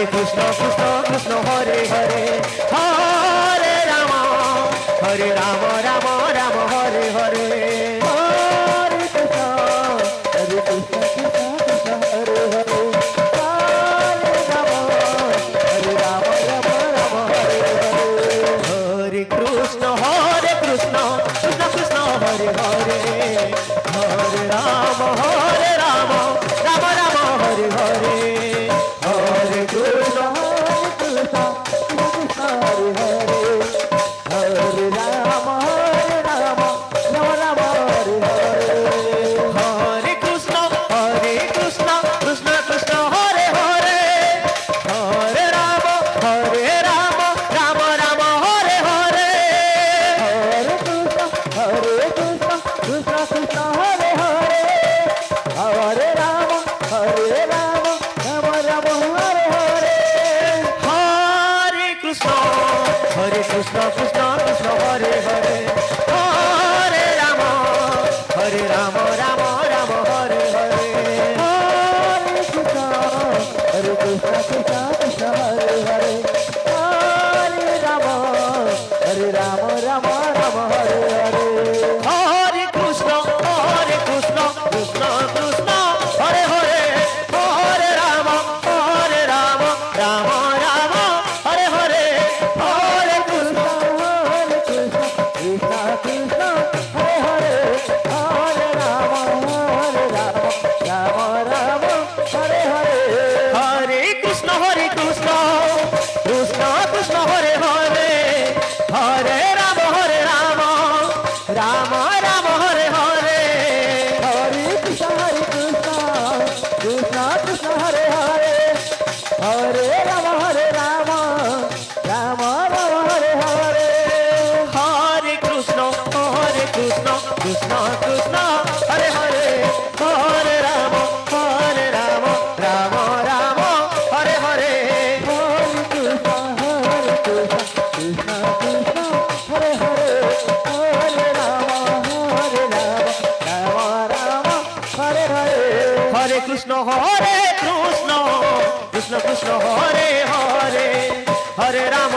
হরে কৃষ্ণ কৃষ্ণ কৃষ্ণ হরে হরে হরে রাম রাম রাম হরে হরে হরে কৃষ্ণ কৃষ্ণ কৃষ্ণ হরে হরে হরে রাম রাম রাম হরে হরে হরে কৃষ্ণ কৃষ্ণ কৃষ্ণ হরে হরে হরে রাম রাম রাম হরে হরে হরে কৃষ্ণ কৃষ্ণ কৃষ্ণ হরে হরে হরে রাম রাম রাম হরে হরে হরে কৃষ্ণ কৃষ্ণ কৃষ্ণ হরে হরে হরে রাম রাম রাম হরে হরে হরে কৃষ্ণ কৃষ্ণ কৃষ্ণ হরে হরে হরে রাম রাম রাম হরে হরে হরে কৃষ্ণ কৃষ্ণ কৃষ্ণ হরে হরে হরে রাম রাম রাম হরে হরে হরে কৃষ্ণ কৃষ্ণ কৃষ্ণ হরে হরে হরে রাম রাম রাম হরে হরে হরে কৃষ্ণ কৃষ্ণ কৃষ্ণ হরে হরে হরে রাম রাম রাম হরে হরে হরে কৃষ্ণ কৃষ্ণ কৃষ্ণ হরে হরে হরে রাম রাম রাম হরে হরে হরে কৃষ্ণ কৃষ্ণ কৃষ্ণ হরে হরে হরে রাম রাম রাম হরে হরে হরে কৃষ্ণ কৃষ্ণ কৃষ্ণ হরে হরে হরে রাম রাম রাম হরে হরে হরে কৃষ্ণ কৃষ্ণ কৃষ্ণ হরে হরে হরে রাম রাম রাম হরে হরে হরে কৃষ্ণ কৃষ্ণ কৃষ্ণ হরে হরে হরে রাম রাম হরে হরে হরে কৃষ্ণ কৃষ্ণ কৃষ্ণ হরে হরে হরে রাম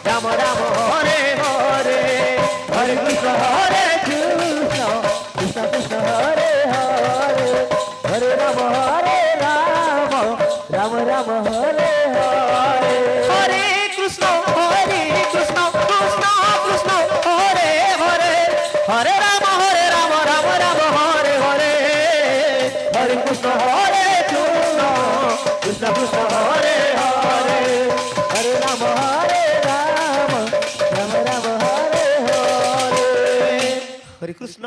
রাম রাম হরে হরে হরে কৃষ্ণ কৃষ্ণ কৃষ্ণ হরে হরে হরে রাম রাম রাম হরে হরে হরে কৃষ্ণ কৃষ্ণ কৃষ্ণ হরে হরে হরে রাম রাম হরে হরে হরে কৃষ্ণ কৃষ্ণ কৃষ্ণ হরে হরে হরে রাম রাম রাম হরে হরে হরে কৃষ্ণ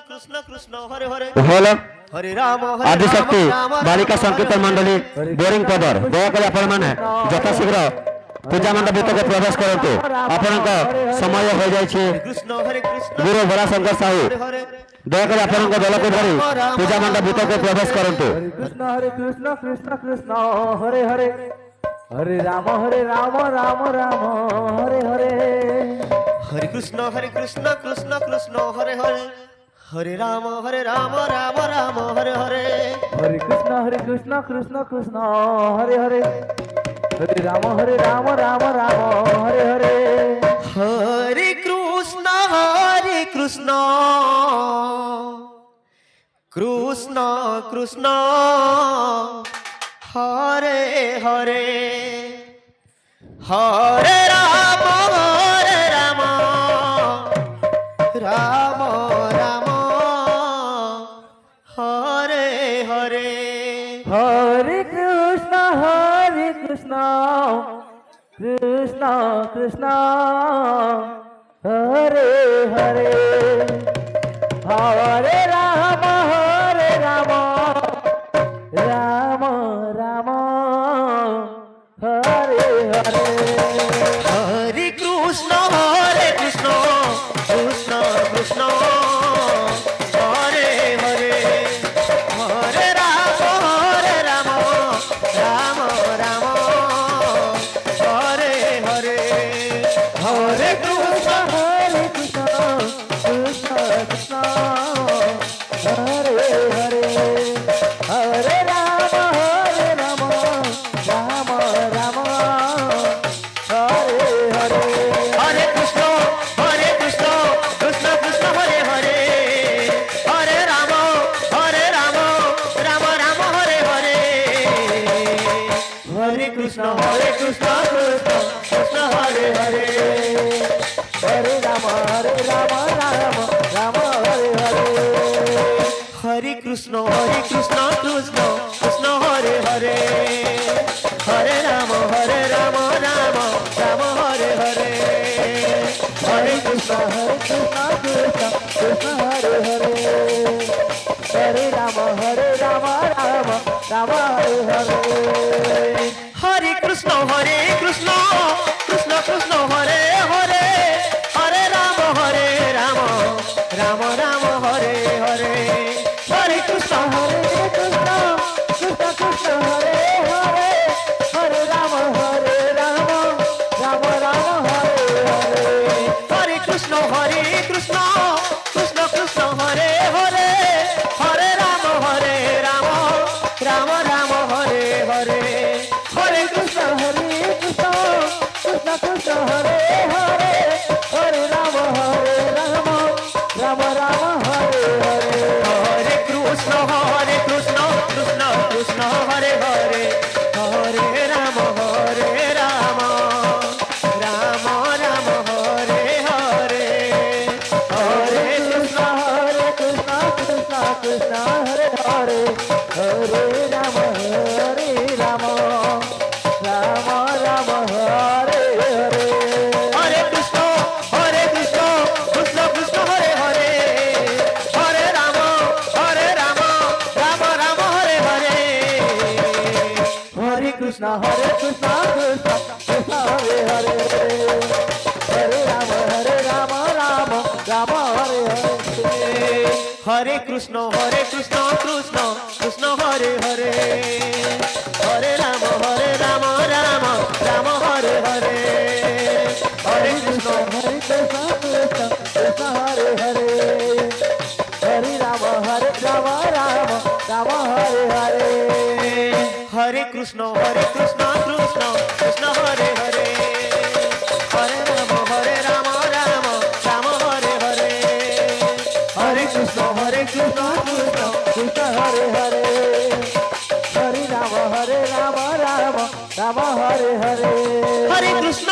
কৃষ্ণ কৃষ্ণ হরে হরে হল হরে রাম আদিশক্তি বালিকা সংকীর্তন মন্ডলী ବୋରିଂ ପଦର ଦୟାକରି ଆପଣମାନେ ଯଥାଶୀଘ୍ର ପୂଜା ମଣ୍ଡପ ଭିତରକୁ ପ୍ରବେଶ କରନ୍ତୁ। ଆପଣଙ୍କ ସମୟ ହୋଇଯାଇଛି। ଗୁରୁ ଭୋଳାଶଙ୍କର ସାହୁ ଦୟାକରି ଆପଣଙ୍କ ଦଳକୁ ଧରି ପୂଜା ମଣ୍ଡପ ଭିତରକୁ ପ୍ରବେଶ କରନ୍ତୁ। ହରେ କୃଷ୍ଣ କୃଷ୍ଣ ହରେ ହରେ ହରେ ରାମ ରାମ ରାମ ହରେ ହରେ ହରେ କୃଷ୍ଣ କୃଷ୍ଣ ହରେ ହରେ হরে রাম রাম রাম হরে হরে হরে কৃষ্ণ কৃষ্ণ হরে হরে হরে রাম রাম হরে হরে হরে কৃষ্ণ কৃষ্ণ কৃষ্ণ হরে হরে হরে রাম রাম রাম হরে হরে হরে কৃষ্ণ কৃষ্ণ কৃষ্ণ হরে হরে হরে রাম রাম রাম হরে হরে হরে কৃষ্ণ কৃষ্ণ কৃষ্ণ হরে হরে হরে রাম রাম হরে হরে হরে কৃষ্ণ কৃষ্ণ কৃষ্ণ কৃষ্ণ কৃষ্ণ কৃষ্ণ হরে হরে হরে রাম রাম রাম হরে হরে হরে কৃষ্ণ কৃষ্ণ কৃষ্ণ হরে হরে হরে রাম রাম রাম হরে হরে হরে কৃষ্ণ কৃষ্ণ কৃষ্ণ কৃষ্ণ হরে হরে হরে রাম রাম রাম রাম হরে হরে হরে কৃষ্ণ কৃষ্ণ কৃষ্ণ কৃষ্ণ হরে হরে হরে রাম রাম রাম রাম হরে হরে হরে কৃষ্ণ কৃষ্ণ কৃষ্ণ কৃষ্ণ হরে হরে হরে রাম রাম রাম রাম হরে হরে হরে কৃষ্ণ কৃষ্ণ কৃষ্ণ কৃষ্ণ হরে হরে হরে রাম রাম রাম রাম হরে হরে হরে কৃষ্ণ কৃষ্ণ কৃষ্ণ হরে হরে হরে রাম রাম রাম রাম হরে হরে হরে কৃষ্ণ কৃষ্ণ কৃষ্ণ হরে হরে হরে রাম রাম রাম রাম হরে হরে হরে কৃষ্ণ কৃষ্ণ কৃষ্ণ হরে হরে হরে রাম রাম রাম হরে হরে হরে কৃষ্ণ কৃষ্ণ কৃষ্ণ হরে হরে হরে রাম রাম রাম হরে হরে হরে কৃষ্ণ কৃষ্ণ কৃষ্ণ হরে হরে হরে রাম রাম রাম হরে হরে হরে কৃষ্ণ কৃষ্ণ কৃষ্ণ হরে হরে হরে রাম রাম রাম হরে হরে হরে কৃষ্ণ কৃষ্ণ কৃষ্ণ হরে হরে হরে রাম রাম রাম হরে হরে হরে কৃষ্ণ কৃষ্ণ কৃষ্ণ হরে হরে হরে রাম রাম রাম হরে হরে হরে কৃষ্ণ